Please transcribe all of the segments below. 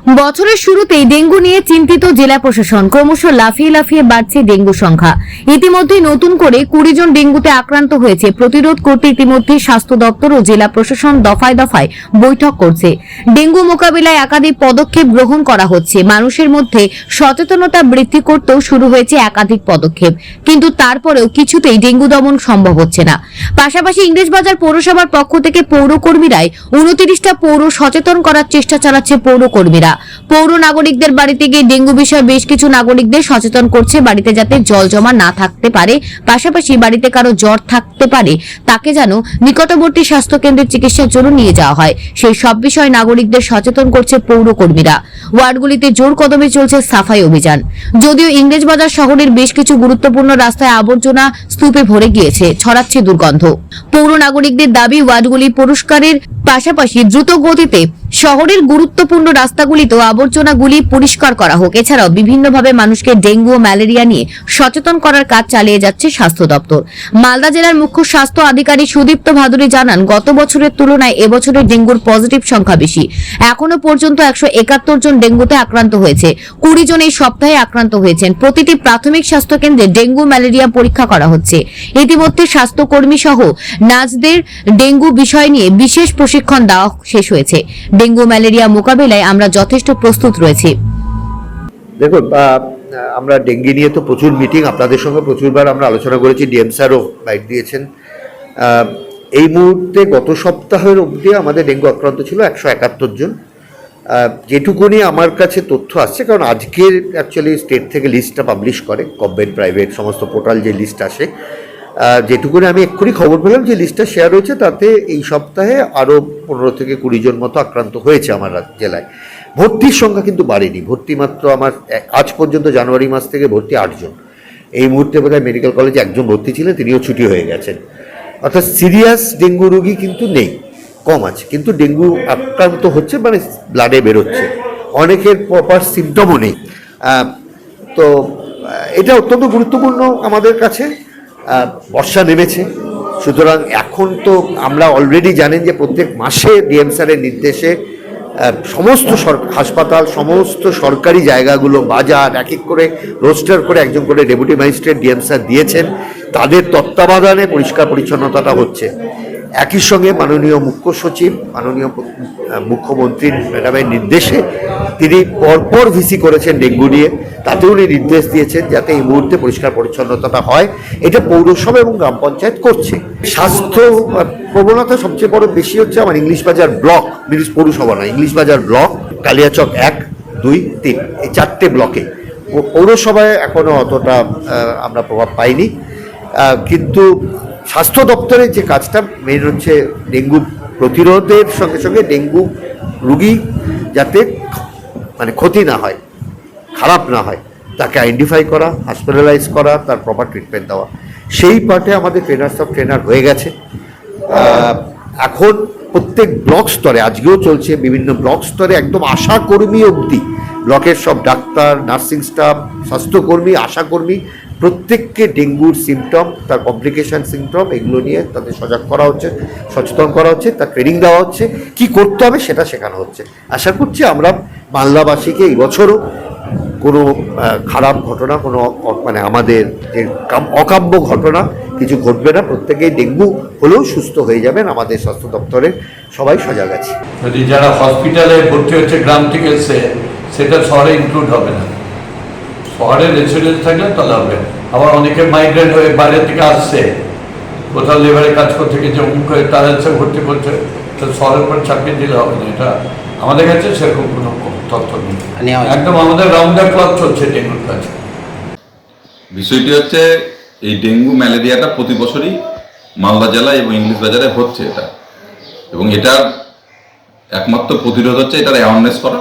বছরের শুরুতেই ডেঙ্গু নিয়ে চিন্তিত জেলা প্রশাসন। ক্রমশ লাফিয়ে লাফিয়ে বাড়ছে ডেঙ্গু সংখ্যা। ইতিমধ্যে নতুন করে 20 জন ডেঙ্গুতে আক্রান্ত হয়েছে। প্রতিরোধ করতে ইতিমধ্যে স্বাস্থ্য দপ্তর ও জেলা প্রশাসন দফায় দফায় বৈঠক করছে। ডেঙ্গু মোকাবিলায় একাধিক পদক্ষেপ গ্রহণ করা হচ্ছে। মানুষের মধ্যে সচেতনতা বৃদ্ধি করতেও শুরু হয়েছে একাধিক পদক্ষেপ, কিন্তু তারপরেও কিছুতেই ডেঙ্গু দমন সম্ভব হচ্ছে না। পাশাপাশি ইংরেজবাজার পৌরসভার পক্ষ থেকে পৌরকর্মীরাই 29টা পৌর সচেতন করার চেষ্টা চালাচ্ছে। পৌরকর্মীরা পৌর নাগরিকদের বাড়িতে গিয়ে ডেঙ্গু বিষয়ে বেশ কিছু নাগরিকদের সচেতন করছে, বাড়িতে যাতে জল জমা না থাকতে পারে। পাশাপাশি বাড়িতে কারো জ্বর থাকতে পারে তাকে যেন নিকটবর্তী স্বাস্থ্য কেন্দ্রে চিকিৎসার জন্য নিয়ে যাওয়া হয়, সেই সব বিষয়ে নাগরিকদের সচেতন করছে পৌরকর্মীরা। ওয়ার্ডগুলিতে জোর কদমে চলছে সাফাই অভিযান। যদিও ইংরেজবাজার শহরের বেশ কিছু গুরুত্বপূর্ণ রাস্তায় আবর্জনা স্তূপে ভরে গিয়েছে, ছড়াচ্ছে দুর্গন্ধ। পৌর নাগরিকদের দাবি ওয়ার্ডগুলি পরিষ্কারের পাশাপাশি দ্রুত গতিতে শহরের গুরুত্বপূর্ণ রাস্তাগুলিতেও আবর্জনাগুলি পরিষ্কার করা হোক। এছাড়াও বিভিন্নভাবে মানুষকে ডেঙ্গু ও ম্যালেরিয়া নিয়ে সচেতন করার কাজ চালিয়ে যাচ্ছে স্বাস্থ্য দপ্তর। মালদা জেলার মুখ্য স্বাস্থ্য আধিকারিক সুদীপ্ত ভাদুরী জানান, গত বছরের তুলনায় এবছরে ডেঙ্গুর পজিটিভ সংখ্যা বেশি। এখনো পর্যন্ত 171 জন ডেঙ্গুতে আক্রান্ত হয়েছে। 20 জন এই সপ্তাহে আক্রান্ত হয়েছেন। প্রতিটি প্রাথমিক স্বাস্থ্য কেন্দ্রে ডেঙ্গু ম্যালেরিয়া পরীক্ষা করা হচ্ছে। ইতিমধ্যে স্বাস্থ্যকর্মী সহ নার্সদের ডেঙ্গু বিষয় নিয়ে বিশেষ প্রশিক্ষণ দেওয়া শেষ হয়েছে। ডেঙ্গু ম্যালেরিয়া মোকাবিলায় আমরা যথেষ্ট প্রস্তুত রয়েছি। দেখুন, আমরা ডেঙ্গি নিয়ে তো প্রচুর মিটিং, আপনাদের সঙ্গে প্রচুরবার আমরা আলোচনা করেছি। ডিএম স্যারও বাইট দিয়েছেন। এই মুহূর্তে গত সপ্তাহের অবধি আমাদের ডেঙ্গু আক্রান্ত ছিল 171 জন। যেটুকুনি আমার কাছে তথ্য আসছে, কারণ আজকের অ্যাকচুয়ালি স্টেট থেকে লিস্টটা পাবলিশ করে, গভর্নমেন্ট প্রাইভেট সমস্ত পোর্টাল যে লিস্ট আসে, যেটুকুনি আমি এক্ষুনি খবর পেলাম যে লিস্টটা শেয়ার হয়েছে, তাতে এই সপ্তাহে আরও 15 থেকে 20 জন মতো আক্রান্ত হয়েছে আমার জেলায়। ভর্তির সংখ্যা কিন্তু বাড়েনি। ভর্তি মাত্র আমার আজ পর্যন্ত জানুয়ারি মাস থেকে ভর্তি 8 জন। এই মুহূর্তে বোধহয় মেডিকেল কলেজে একজন ভর্তি ছিলেন, তিনিও ছুটি হয়ে গেছেন। অর্থাৎ সিরিয়াস ডেঙ্গু রোগী কিন্তু নেই, কম আছে। কিন্তু ডেঙ্গু আক্রান্ত হচ্ছে, মানে ব্লাডে বেরোচ্ছে, অনেকের প্রপার সিমটমও নেই। তো এটা অত্যন্ত গুরুত্বপূর্ণ আমাদের কাছে। বর্ষা নেমেছে, সুতরাং এখন তো আমরা অলরেডি জানেন যে প্রত্যেক মাসে ডিএম স্যারের নির্দেশে সমস্ত হাসপাতাল, সমস্ত সরকারি জায়গাগুলো, বাজার এক এক করে রোস্টার করে একজন করে ডেপুটি ম্যাজিস্ট্রেট ডিএম স্যার দিয়েছেন। তাদের তত্ত্বাবধানে পরিষ্কার পরিচ্ছন্নতাটা হচ্ছে। একই সঙ্গে মাননীয় মুখ্য সচিব, মাননীয় মুখ্যমন্ত্রীর ম্যাডামের নির্দেশে তিনি পরপর ভিসি করেছেন ডেঙ্গু নিয়ে। তাতে উনি নির্দেশ দিয়েছেন যাতে এই মুহূর্তে পরিষ্কার পরিচ্ছন্নতাটা হয়। এটা পৌরসভা এবং গ্রাম পঞ্চায়েত করছে। স্বাস্থ্য প্রবণতা সবচেয়ে বড় বেশি হচ্ছে আমার ইংলিশ বাজার ব্লক, পৌরসভা না, ইংলিশ বাজার ব্লক, কালিয়াচক 1, 2, 3 এই 4টে ব্লকে। পৌরসভায় এখনও অতটা আমরা প্রভাব পাইনি, কিন্তু স্বাস্থ্য দপ্তরের যে কাজটা মেন হচ্ছে ডেঙ্গু প্রতিরোধের সঙ্গে সঙ্গে ডেঙ্গু রোগী যাতে মানে ক্ষতি না হয়, খারাপ না হয়, তাকে আইডেন্টিফাই করা, হসপিটালাইজ করা, তার প্রপার ট্রিটমেন্ট দেওয়া। সেই পার্টে আমাদের ট্রেনার হয়ে গেছে। এখন প্রত্যেক ব্লক স্তরে, আজকেও চলছে বিভিন্ন ব্লক স্তরে, একদম আশাকর্মী অবধি, ব্লকের সব ডাক্তার, নার্সিং স্টাফ, স্বাস্থ্যকর্মী, আশাকর্মী প্রত্যেককে ডেঙ্গুর সিমটম, তার কমপ্লিকেশন সিমটম, এগুলো নিয়ে তাদের সজাগ করা হচ্ছে, সচেতন করা হচ্ছে, তার ট্রেনিং দেওয়া হচ্ছে, কি করতে হবে সেটা শেখানো হচ্ছে। আশা করছি আমরা মালদাবাসীকে এই বছরও কোনো খারাপ ঘটনা, কোনো মানে আমাদের যে অকাম্য ঘটনা কিছু ঘটবে না। প্রত্যেকেই ডেঙ্গু হলেও সুস্থ হয়ে যাবেন। আমাদের স্বাস্থ্য দপ্তরের সবাই সজাগ আছে। যদি যারা হসপিটালে ভর্তি হচ্ছে গ্রাম থেকে সেটা শহরে ইনক্লুড হবে না। শহরে রেসিডেন্স থাকলে তাহলে হবে। আবার অনেকে মাইগ্রেন্ট হয়ে বাইরে থেকে আসছে, কোথাও লেবারে কাজ করতে গেছে, অমুক হয়ে তারা হচ্ছে ভর্তি করছে, তো শহরের উপর চাপিয়ে দিলে হবে না। এটা আমাদের কাছে সেরকম কোনো তথ্য নেই। একদম আমাদের রাউন্ড দ্য ক্লক চলছে ডেঙ্গুর কাজ। বিষয়টি হচ্ছে এই ডেঙ্গু ম্যালেরিয়াটা প্রতি বছরই মালদা জেলায় এবং ইংলিশ বাজারে হচ্ছে এটা, এবং এটার একমাত্র প্রতিরোধ হচ্ছে এটার অ্যাওয়ারনেস করা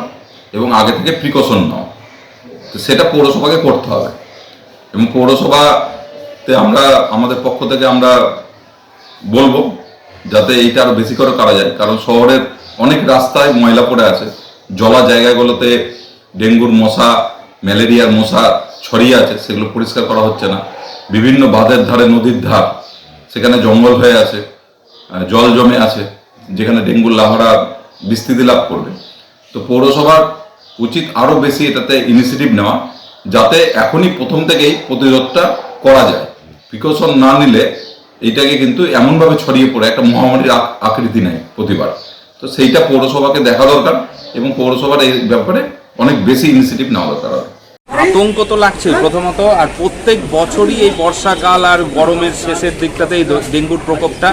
এবং আগে থেকে প্রিকশন নেওয়া। তো সেটা পৌরসভাকে করতে হবে, এবং পৌরসভাতে আমরা আমাদের পক্ষ থেকে আমরা বলবো যাতে এইটা আরও বেশি করে করা যায়। কারণ শহরের অনেক রাস্তায় ময়লা পড়ে আছে, জলা জায়গাগুলোতে ডেঙ্গুর মশা, ম্যালেরিয়ার মশা ছড়িয়ে আছে, সেগুলো পরিষ্কার করা হচ্ছে না। বিভিন্ন বাঁধের ধারে, নদীর ধার, সেখানে জঙ্গল হয়ে আছে, জল জমে আছে, যেখানে ডেঙ্গুর লার্ভা বিস্তৃতি লাভ করবে। তো পৌরসভার উচিত আরও বেশি এটাতে ইনিশিয়েটিভ নেওয়া, যাতে এখনই প্রথম থেকেই প্রতিরোধটা করা যায়। প্রিকশন না নিলে এইটাকে কিন্তু এমনভাবে ছড়িয়ে পড়ে একটা মহামারীর আকৃতি নেয় প্রতিবার। তো সেইটা পৌরসভাকে দেখা দরকার এবং পৌরসভার এই ব্যাপারে অনেক বেশি ইনিশিয়েটিভ নেওয়া দরকার। আতঙ্ক তো লাগছে প্রথমত, আর প্রত্যেক বছরই এই বর্ষাকাল আর গরমের শেষের দিকটাতে এই ডেঙ্গুর প্রকোপটা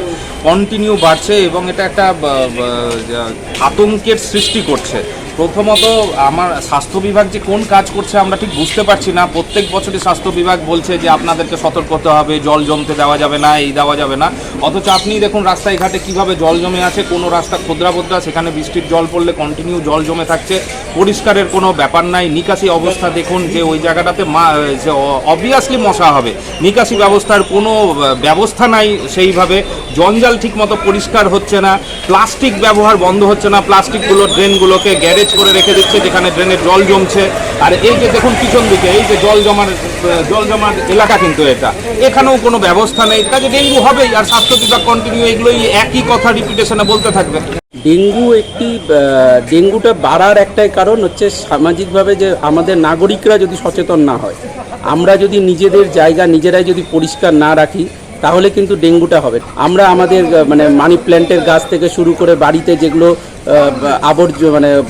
কন্টিনিউ বাড়ছে এবং এটা একটা আতঙ্কের সৃষ্টি করছে। প্রথমত আমার স্বাস্থ্য বিভাগ যে কোন কাজ করছে আমরা ঠিক বুঝতে পারছি না। প্রত্যেক বছরই স্বাস্থ্য বিভাগ বলছে যে আপনাদেরকে সতর্ক হতে হবে, জল জমতে দেওয়া যাবে না, এই দেওয়া যাবে না, অথচ আপনি দেখুন রাস্তায় ঘাটে কীভাবে জল জমে আছে। কোনো রাস্তা খোদ্রা সেখানে বৃষ্টির জল পড়লে কন্টিনিউ জল জমে থাকছে, পরিষ্কারের কোনো ব্যাপার নাই। নিকাশি অবস্থা দেখুন যে ওই জায়গাটাতে অবভিয়াসলি মশা হবে, নিকাশি ব্যবস্থার কোনো ব্যবস্থা নাই সেইভাবে, জঞ্জাল ঠিকমতো পরিষ্কার হচ্ছে না, প্লাস্টিক ব্যবহার বন্ধ হচ্ছে না, প্লাস্টিকগুলো ড্রেনগুলোকে গ্যারেজ করে রেখে দিচ্ছে যেখানে ড্রেনে জল জমছে। আর এই যে দেখুন পিছন দিকে এই যে জল জমার এলাকা, কিন্তু এখানেও কোনো ব্যবস্থা নেই, কাজে ডেঙ্গু হবেই। আর স্বাস্থ্য বিভাগ কন্টিনিউ এগুলোই একই কথা রিপিটেশনে বলতে থাকবে। ডেঙ্গুটা বাড়ার একটাই কারণ হচ্ছে সামাজিকভাবে যে আমাদের নাগরিকরা যদি সচেতন না হয়, আমরা যদি নিজেদের জায়গা নিজেরাই যদি পরিষ্কার না রাখি, তাহলে কিন্তু ডেঙ্গুটা হবে। আমরা আমাদের মানি প্ল্যান্টের গাছ থেকে শুরু করে বাড়িতে যেগুলো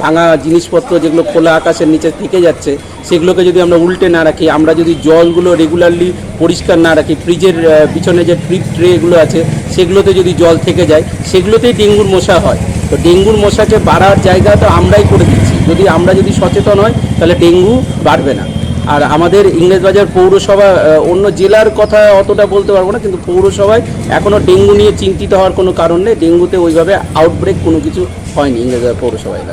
ভাঙা জিনিসপত্র যেগুলো খোলা আকাশের নিচে থেকে যাচ্ছে, সেগুলোকে যদি আমরা উল্টে না রাখি, আমরা যদি জলগুলো রেগুলারলি পরিষ্কার না রাখি, ফ্রিজের পিছনে যে ট্রেগুলো আছে সেগুলোতে যদি জল থেকে যায়, সেগুলোতেই ডেঙ্গুর মশা হয়। তো ডেঙ্গুর মশাকে বাড়ার জায়গা তো আমরাই করে দিচ্ছি। আমরা যদি সচেতন হই তাহলে ডেঙ্গু বাড়বে না। আর আমাদের ইংরেজবাজার পৌরসভা, অন্য জেলার কথা অতটা বলতে পারবো না, কিন্তু পৌরসভায় এখনও ডেঙ্গু নিয়ে চিন্তিত হওয়ার কোনো কারণ নেই। ডেঙ্গুতে ওইভাবে আউটব্রেক কোনো কিছু হয়নি ইংরেজবাজার পৌরসভায়।